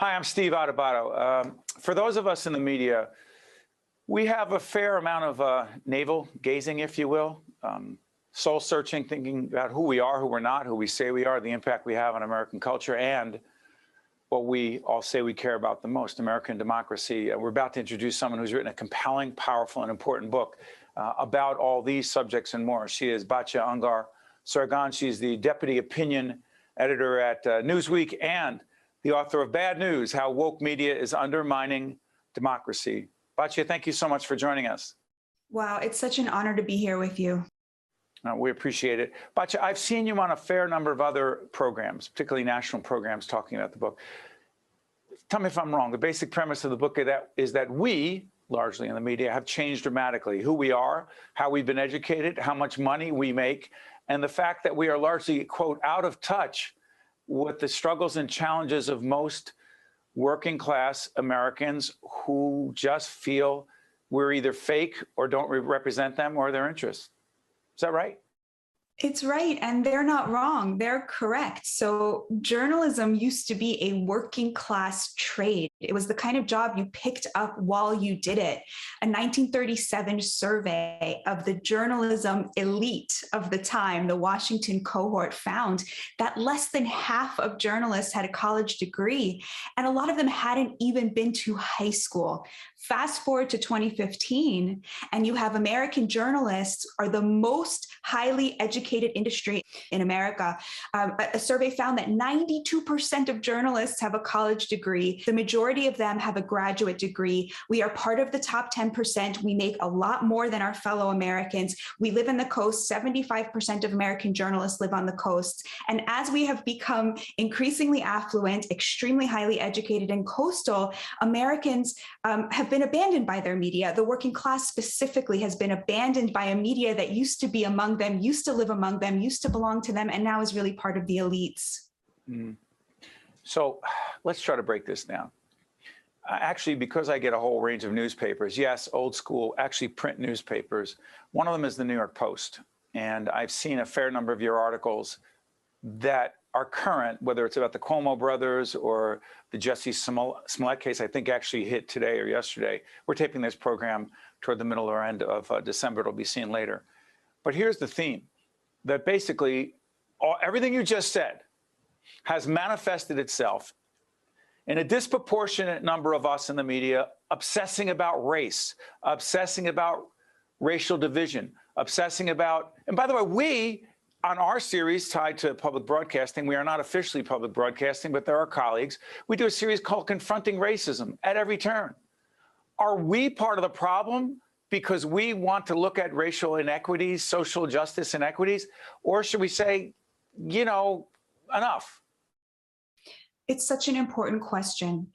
Hi, I'm Steve Adubato. For those of us in the media, we have a fair amount of navel gazing, if you will, soul searching, thinking about who we are, who we're not, who we say we are, the impact we have on American culture, and what we all say we care about the most, American democracy. We're about to introduce someone who's written a compelling, powerful, and important book about all these subjects and more. She is Batya Ungar-Sargon. She's the deputy opinion editor at NEWSWEEK and the author of Bad News: How Woke Media is Undermining Democracy. Batya, thank you so much for joining us. Wow, it's such an honor to be here with you. We appreciate it. Batya, I've seen you on a fair number of other programs, particularly national programs, talking about the book. Tell me if I'm wrong. The basic premise of the book is that we, largely in the media, have changed dramatically. Who we are, how we've been educated, how much money we make, and the fact that we are largely, quote, out of touch with the struggles and challenges of most working class Americans who just feel we're either fake or don't represent them or their interests. Is that right? It's right, and they're not wrong. They're correct. So journalism used to be a working class trade. It was the kind of job you picked up while you did it. A 1937 survey of the journalism elite of the time, the Washington cohort, found that less than half of journalists had a college degree, and a lot of them hadn't even been to high school. Fast forward to 2015, and you have American journalists are the most highly educated industry in America. A survey found that 92% of journalists have a college degree. The majority of them have a graduate degree. We are part of the top 10%. We make a lot more than our fellow Americans. We live in the coast. 75% of American journalists live on the coast. And as we have become increasingly affluent, extremely highly educated, and coastal, Americans have been abandoned by their media. The working class specifically has been abandoned by a media that used to be among them, used to live among them, used to belong to them, and now is really part of the elites. So let's try to break this down. Actually, because I get a whole range of newspapers, yes, old school, actually print newspapers. One of them is the New York Post. And I've seen a fair number of your articles that are current, whether it's about the Cuomo brothers or the Jussie Smollett case, I think actually hit today or yesterday. We're taping this program toward the middle or end of December. It'll be seen later. But here's the theme, that basically everything you just said has manifested itself in a disproportionate number of us in the media obsessing about race, obsessing about racial division, obsessing about, and by the way, we, on our series tied to public broadcasting, we are not officially public broadcasting, but there are colleagues. We do a series called Confronting Racism at Every Turn. Are we part of the problem because we want to look at racial inequities, social justice inequities, or should we say, you know, enough? It's such an important question.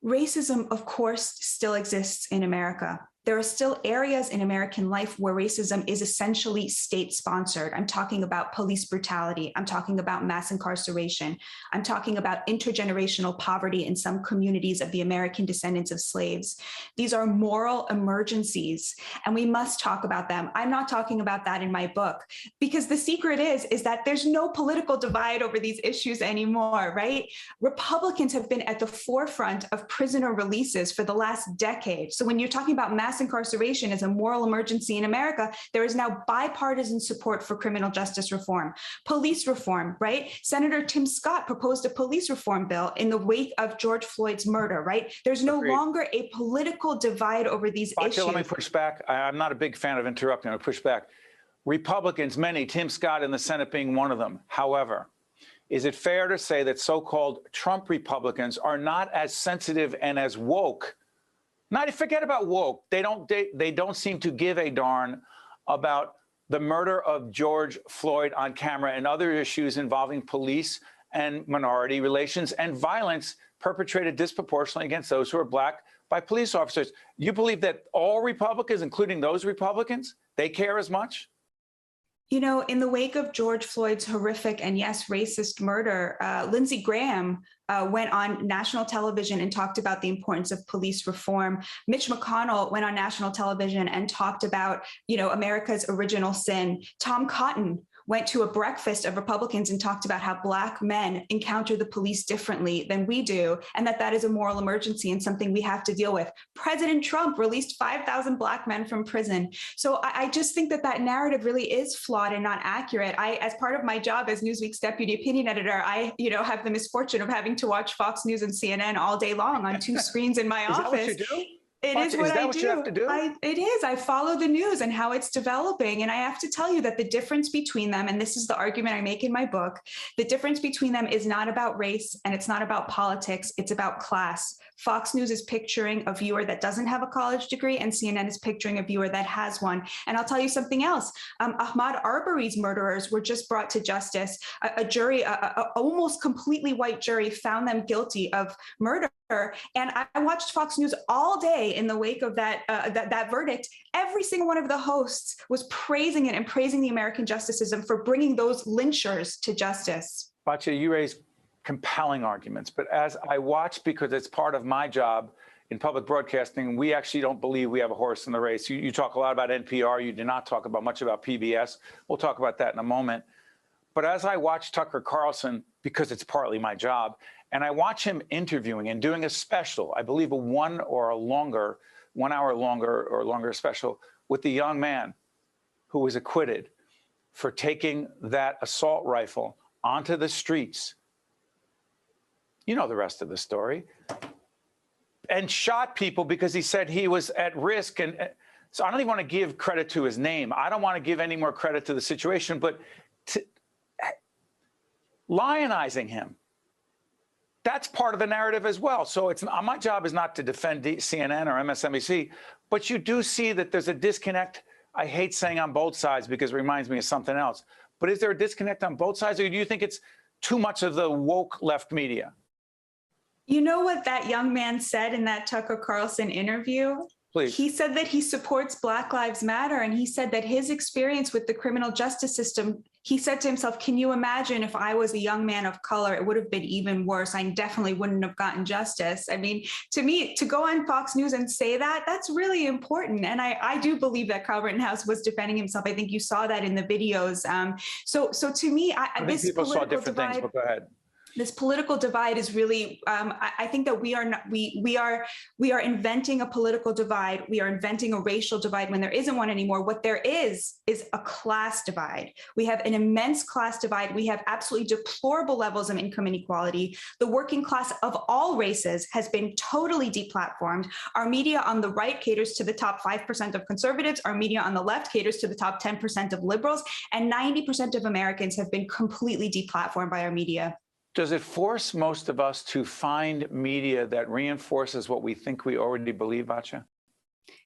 Racism, of course, still exists in America. There are still areas in American life where racism is essentially state-sponsored. I'm talking about police brutality. I'm talking about mass incarceration. I'm talking about intergenerational poverty in some communities of the American descendants of slaves. These are moral emergencies, and we must talk about them. I'm not talking about that in my book, because the secret is that there's no political divide over these issues anymore, right? Republicans have been at the forefront of prisoner releases for the last decade. So when you're talking about mass incarceration as a moral emergency in America, there is now bipartisan support for criminal justice reform. Police reform, right? Senator Tim Scott proposed a police reform bill in the wake of George Floyd's murder, right? There's no longer a political divide over these issues. Let me push back. I'm not a big fan of interrupting. I'll push back. Republicans, many, Tim Scott in the Senate being one of them. However, is it fair to say that so-called Trump Republicans are not as sensitive and as woke? Not forget about woke. They don't seem to give a darn about the murder of George Floyd on camera and other issues involving police and minority relations and violence perpetrated disproportionately against those who are black by police officers. You believe that all Republicans, including those Republicans, they care as much? You know, in the wake of George Floyd's horrific and, yes, racist murder, Lindsey Graham went on national television and talked about the importance of police reform. Mitch McConnell went on national television and talked about, you know, America's original sin. Tom Cotton went to a breakfast of Republicans and talked about how Black men encounter the police differently than we do, and that is a moral emergency and something we have to deal with. President Trump released 5,000 Black men from prison. So I just think that narrative really is flawed and not accurate. As part of my job as Newsweek's deputy opinion editor, I have the misfortune of having to watch Fox News and CNN all day long on two screens in my office. Is that what you do? It is what I do. You have to do? It is. I follow the news and how it's developing. And I have to tell you that the difference between them, and this is the argument I make in my book, the difference between them is not about race and it's not about politics. It's about class. Fox News is picturing a viewer that doesn't have a college degree, and CNN is picturing a viewer that has one. And I'll tell you something else. Ahmaud Arbery's murderers were just brought to justice. A jury, a almost completely white jury, found them guilty of murder. And I watched Fox News all day in the wake of that verdict. Every single one of the hosts was praising it and praising the American justice system for bringing those lynchers to justice. Batya, you raise compelling arguments, but as I watch, because it's part of my job in public broadcasting, we actually don't believe we have a horse in the race. You talk a lot about NPR. You do not talk much about PBS. We'll talk about that in a moment. But as I watch Tucker Carlson, because it's partly my job, and I watch him interviewing and doing a special, I believe a 1 hour longer special with the young man who was acquitted for taking that assault rifle onto the streets. You know the rest of the story. And shot people because he said he was at risk. And so I don't even want to give credit to his name. I don't want to give any more credit to the situation, but lionizing him, that's part of the narrative as well. So my job is not to defend CNN or MSNBC, but you do see that there's a disconnect. I hate saying on both sides because it reminds me of something else. But is there a disconnect on both sides, or do you think it's too much of the woke left media? You know what that young man said in that Tucker Carlson interview? Please. He said that he supports Black Lives Matter, and he said that his experience with the criminal justice system, he said to himself, can you imagine if I was a young man of color, it would have been even worse. I definitely wouldn't have gotten justice. I mean, to me, to go on Fox News and say that, that's really important. And I do believe that Kyle Rittenhouse was defending himself. I think you saw that in the videos. So to me, I think people saw different things, but go ahead. This political divide is really, I think that we are inventing a political divide. We are inventing a racial divide when there isn't one anymore. What there is a class divide. We have an immense class divide. We have absolutely deplorable levels of income inequality. The working class of all races has been totally deplatformed. Our media on the right caters to the top 5% of conservatives. Our media on the left caters to the top 10% of liberals. And 90% of Americans have been completely deplatformed by our media. Does it force most of us to find media that reinforces what we think we already believe, Batya?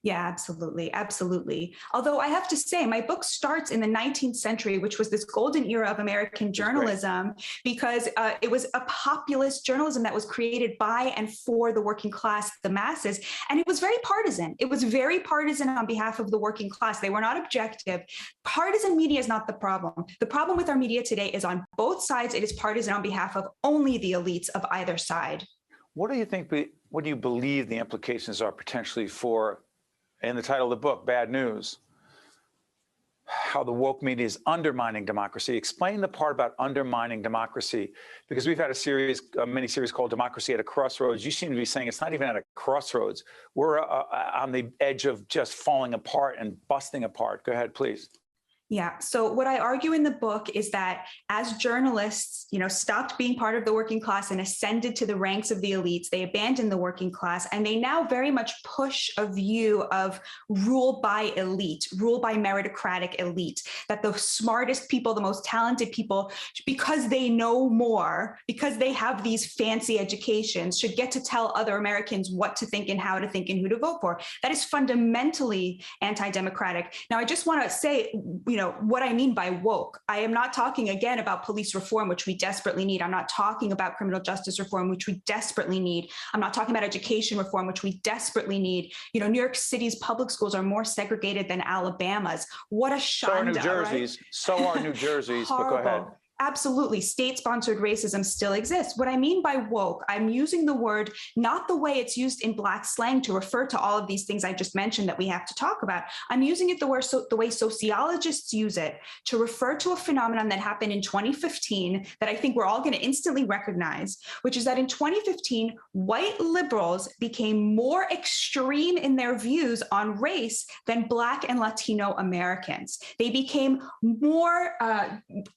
Yeah, absolutely. Absolutely. Although I have to say, my book starts in the 19th century, which was this golden era of American journalism, because it was a populist journalism that was created by and for the working class, the masses. And it was very partisan. It was very partisan on behalf of the working class. They were not objective. Partisan media is not the problem. The problem with our media today is on both sides. It is partisan on behalf of only the elites of either side. What do you think, what do you believe the implications are potentially for, in the title of the book, Bad News, how the woke media is undermining democracy? Explain the part about undermining democracy, because we've had a mini-series called Democracy at a Crossroads. You seem to be saying it's not even at a crossroads. We're on the edge of just falling apart and busting apart. Go ahead, please. Yeah. So what I argue in the book is that as journalists, stopped being part of the working class and ascended to the ranks of the elites, they abandoned the working class, and they now very much push a view of rule by elite, rule by meritocratic elite, that the smartest people, the most talented people, because they know more, because they have these fancy educations, should get to tell other Americans what to think and how to think and who to vote for. That is fundamentally anti-democratic. Now, I just want to say, what I mean by woke. I am not talking again about police reform, which we desperately need. I'm not talking about criminal justice reform, which we desperately need. I'm not talking about education reform, which we desperately need. New York City's public schools are more segregated than Alabama's. What a shanda, So are New Jersey's. Right? So are New Jersey's, but go ahead. Absolutely. State-sponsored racism still exists. What I mean by woke, I'm using the word not the way it's used in Black slang to refer to all of these things I just mentioned that we have to talk about. I'm using it the way sociologists use it to refer to a phenomenon that happened in 2015 that I think we're all going to instantly recognize, which is that in 2015, white liberals became more extreme in their views on race than Black and Latino Americans. They became more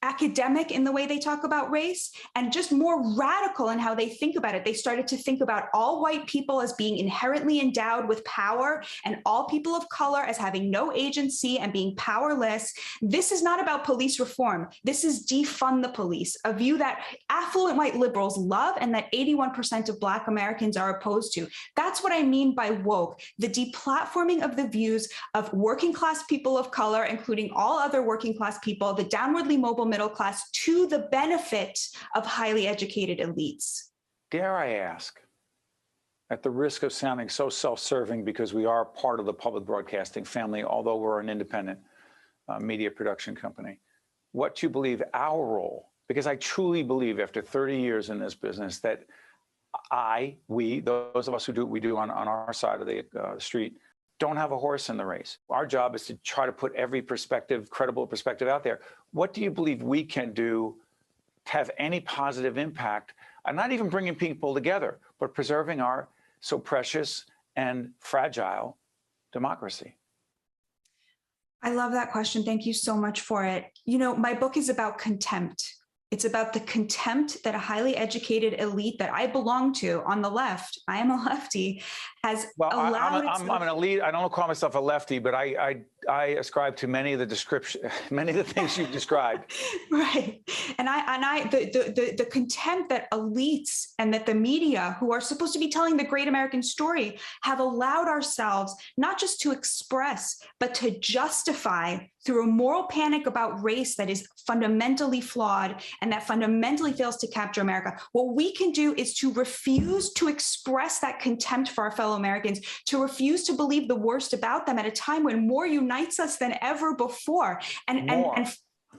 academic in the way they talk about race and just more radical in how they think about it. They started to think about all white people as being inherently endowed with power and all people of color as having no agency and being powerless. This is not about police reform. This is defund the police, a view that affluent white liberals love and that 81% of Black Americans are opposed to. That's what I mean by woke, the deplatforming of the views of working class people of color, including all other working class people, the downwardly mobile middle class, to the benefit of highly educated elites. Dare I ask, at the risk of sounding so self-serving because we are part of the public broadcasting family, although we're an independent media production company, what you believe our role, because I truly believe after 30 years in this business that we, those of us who do what we do on our side of the street, don't have a horse in the race. Our job is to try to put every perspective, credible perspective out there. What do you believe we can do to have any positive impact on not even bringing people together, but preserving our so precious and fragile democracy? I love that question. Thank you so much for it. You know, my book is about contempt. It's about the contempt that a highly educated elite that I belong to on the left, I am a lefty, has allowed. I'm an elite. I don't call myself a lefty, but I ascribe to many of the things you've described. Right, and the contempt that elites and that the media, who are supposed to be telling the great American story, have allowed ourselves not just to express, but to justify through a moral panic about race that is fundamentally flawed and that fundamentally fails to capture America. What we can do is to refuse to express that contempt for our fellow Americans, to refuse to believe the worst about them at a time when more unites us than ever before. And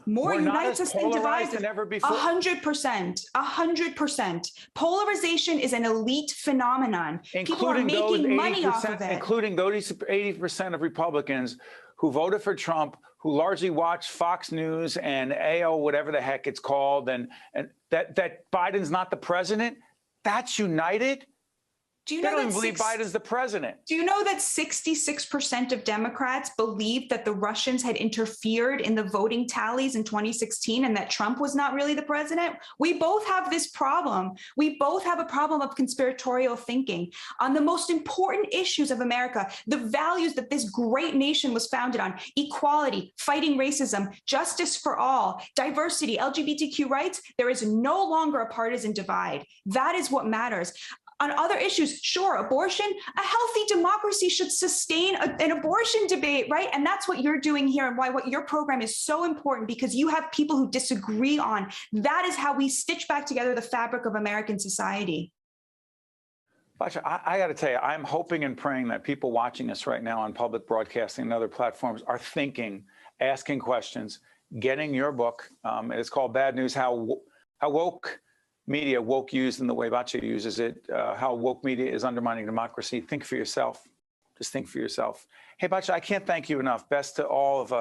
more unites us than divides us. 100%. Polarization is an elite phenomenon. People are making money off of it. Including those 80% of Republicans who voted for Trump, who largely watch Fox News and AO, whatever the heck it's called, and that Biden's not the president. That's united. Do you They know don't that even believe Biden's the president. Do you know that 66% of Democrats believed that the Russians had interfered in the voting tallies in 2016 and that Trump was not really the president? We both have this problem. We both have a problem of conspiratorial thinking on the most important issues of America, the values that this great nation was founded on: equality, fighting racism, justice for all, diversity, LGBTQ rights. There is no longer a partisan divide. That is what matters. On other issues, sure, abortion, a healthy democracy should sustain an abortion debate, right? And that's what you're doing here and why what your program is so important, because you have people who disagree on. That is how we stitch back together the fabric of American society. Batya, I got to tell you, I'm hoping and praying that people watching us right now on public broadcasting and other platforms are thinking, asking questions, getting your book. It's called Bad News, How Woke Media, woke used in the way Batya uses it, how woke media is undermining democracy. Think for yourself. Just think for yourself. Hey, Batya, I can't thank you enough. Best to all of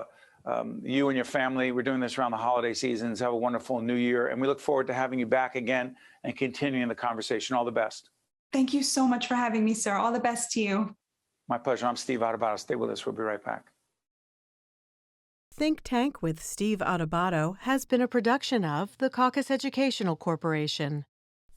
you and your family. We're doing this around the holiday seasons. Have a wonderful new year. And we look forward to having you back again and continuing the conversation. All the best. Thank you so much for having me, sir. All the best to you. My pleasure. I'm Steve Adubato. Stay with us. We'll be right back. Think Tank with Steve Adubato has been a production of the Caucus Educational Corporation.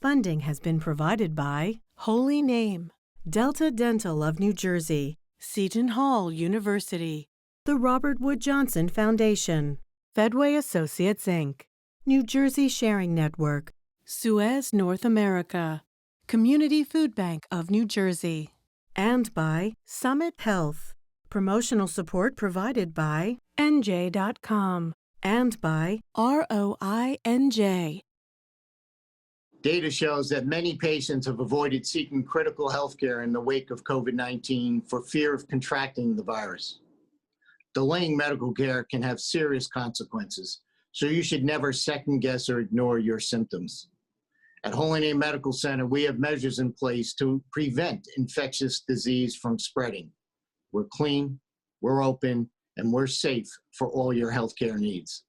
Funding has been provided by Holy Name, Delta Dental of New Jersey, Seton Hall University, the Robert Wood Johnson Foundation, Fedway Associates, Inc., New Jersey Sharing Network, Suez North America, Community Food Bank of New Jersey, and by Summit Health. Promotional support provided by NJ.com and by ROINJ. Data shows that many patients have avoided seeking critical health care in the wake of COVID-19 for fear of contracting the virus. Delaying medical care can have serious consequences, So you should never second guess or ignore your symptoms. At Holy Name Medical Center, we have measures in place to prevent infectious disease from spreading. We're clean, we're open, and we're safe for all your healthcare needs.